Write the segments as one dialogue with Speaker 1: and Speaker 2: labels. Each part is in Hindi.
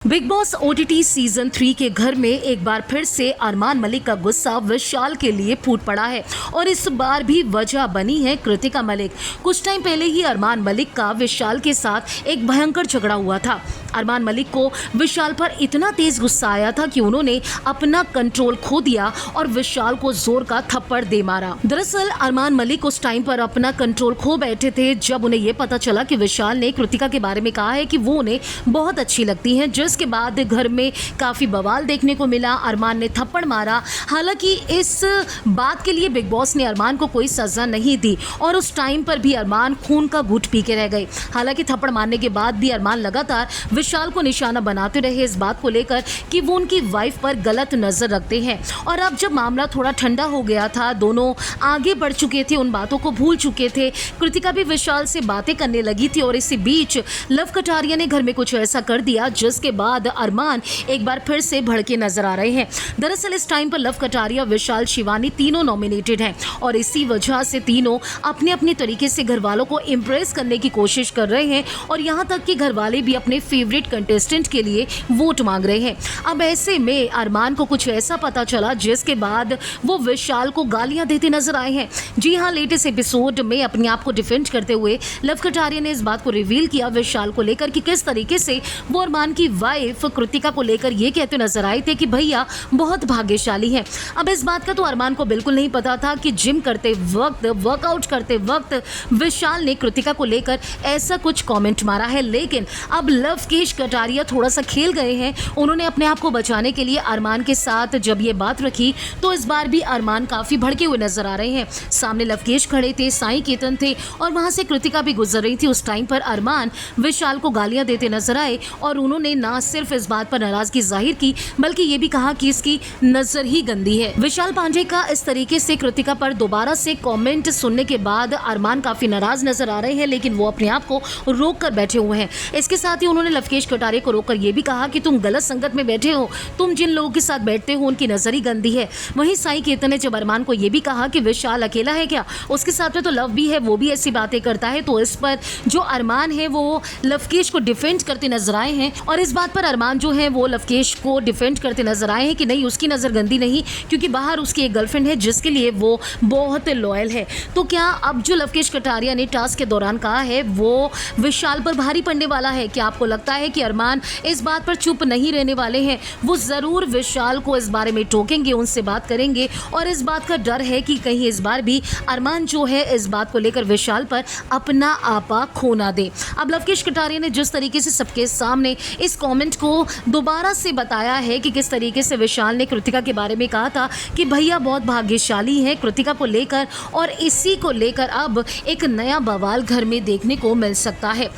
Speaker 1: बिग बॉस ओटीटी सीजन 3 के घर में एक बार फिर से अरमान मलिक का गुस्सा विशाल के लिए फूट पड़ा है और इस बार भी वजह बनी है कृतिका मलिक। कुछ टाइम पहले ही अरमान मलिक का विशाल के साथ एक भयंकर झगड़ा हुआ था। अरमान मलिक को विशाल पर इतना तेज गुस्सा आया था कि उन्होंने अपना कंट्रोल खो दिया और विशाल को जोर का थप्पड़ दे मारा। दरअसल अरमान मलिक उस टाइम पर अपना कंट्रोल खो बैठे थे जब उन्हें यह पता चला कि विशाल ने कृतिका के बारे में कहा है कि वो उन्हें बहुत अच्छी लगती हैं, जिसके बाद घर में काफी बवाल देखने को मिला। अरमान ने थप्पड़ मारा। हालांकि इस बात के लिए बिग बॉस ने अरमान को कोई सजा नहीं दी और उस टाइम पर भी अरमान खून का घूंट पी के रह गए। हालांकि थप्पड़ मारने के बाद भी अरमान लगातार विशाल को निशाना बनाते रहे इस बात को लेकर कि वो उनकी वाइफ पर गलत नजर रखते हैं। और अब जब मामला थोड़ा ठंडा हो गया था, दोनों आगे बढ़ चुके थे, उन बातों को भूल चुके थे, कृतिका भी विशाल से बातें करने लगी थी और इसी बीच लव कटारिया ने घर में कुछ ऐसा कर दिया जिसके बाद अरमान एक बार फिर से भड़के नजर आ रहे हैं। दरअसल इस टाइम पर लव कटारिया, विशाल, शिवानी तीनों नॉमिनेटेड हैं और इसी वजह से तीनों अपने अपने तरीके से घर वालों को इम्प्रेस करने की कोशिश कर रहे हैं और यहाँ तक कि घर वाले भी अपने फेवरेट कंटेस्टेंट के लिए वोट मांग रहे हैं। अब ऐसे में अरमान को कुछ ऐसा पता चला जिसके बाद वो विशाल को गालियां देते नजर आए हैं। जी हाँ, लेटेस्ट एपिसोड में अपने आप को डिफेंड करते हुए लव कटारिया ने इस बात को रिवील किया विशाल को लेकर कि किस तरीके से वो अरमान की वाइफ कृतिका को लेकर ये कहते नजर आए थे कि भैया बहुत भाग्यशाली हैं। अब इस बात का तो अरमान को बिल्कुल नहीं पता था कि जिम करते वक्त, वर्कआउट करते वक्त विशाल ने कृतिका को लेकर ऐसा कुछ कमेंट मारा है। लेकिन अब लवकेश कटारिया थोड़ा सा खेल गए हैं। उन्होंने अपने आप को बचाने के लिए अरमान के साथ जब ये बात रखी तो इस बार भी अरमान काफी भड़के हुए नजर आ रहे हैं। सामने लवकेश खड़े थे, साई केतन थे और वहां से कृतिका भी गुजर रही थी। उस टाइम पर अरमान विशाल को गालियां देते नजर आए और उन्होंने ना सिर्फ इस बात पर नाराजगी जाहिर की बल्कि ये भी कहा कि इसकी नजर ही गंदी है। विशाल पांडे का इस तरीके से कृतिका पर दोबारा से कमेंट सुनने के बाद अरमान काफी नाराज नजर आ रहे हैं, लेकिन वो अपने आप को रोक कर बैठे हुए हैं। इसके साथ ही उन्होंने लवकेश कटारिया को रोककर ये भी कहा कि तुम गलत संगत में बैठे हो, तुम जिन लोगों के साथ बैठते हो उनकी नजर ही गंदी है। वहीं साई केतन ने जब अरमान को ये भी कहा कि विशाल अकेला है क्या, उसके साथ में तो लव भी है, वो भी ऐसी बातें करता है, तो इस पर जो अरमान है वो लवकेश को डिफेंड करते नजर आए हैं और इस बात पर अरमान जो है वो लवकेश को डिफेंड करते नजर आए हैं कि नहीं, उसकी नजर गंदी नहीं, क्योंकि बाहर उसकी एक गर्लफ्रेंड है जिसके लिए वो बहुत लॉयल है। तो क्या अब जो लवकेश कटारिया ने टास्क के दौरान कहा है वो विशाल पर भारी पड़ने वाला है? क्या आपको लगता है कि अरमान इस बात पर चुप नहीं रहने वाले हैं? वो जरूर विशाल को इस बारे में टोकेंगे, उनसे बात करेंगे और इस बात का डर है कि कहीं इस बार भी अरमान जो है इस बात को लेकर विशाल पर अपना आपा खो ना दे। अब लवकेश कटारिया ने जिस तरीके से सबके सामने इस कमेंट को दोबारा से बताया है कि किस तरीके से विशाल ने कृतिका के बारे में कहा था कि भैया बहुत भाग्यशाली है कृतिका को लेकर, और इसी को लेकर अब एक नया बवाल घर में देखने को मिल सकता है।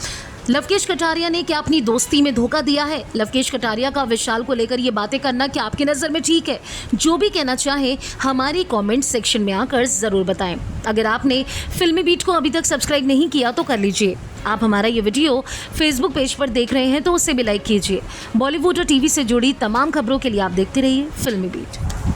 Speaker 1: लवकेश कटारिया ने क्या अपनी दोस्ती में धोखा दिया है? लवकेश कटारिया का विशाल को लेकर ये बातें करना क्या आपकी नज़र में ठीक है? जो भी कहना चाहें हमारी कमेंट सेक्शन में आकर ज़रूर बताएं। अगर आपने फिल्मी बीट को अभी तक सब्सक्राइब नहीं किया तो कर लीजिए। आप हमारा ये वीडियो फेसबुक पेज पर देख रहे हैं तो उसे भी लाइक कीजिए। बॉलीवुड और टीवी से जुड़ी तमाम खबरों के लिए आप देखते रहिए फिल्मी बीट।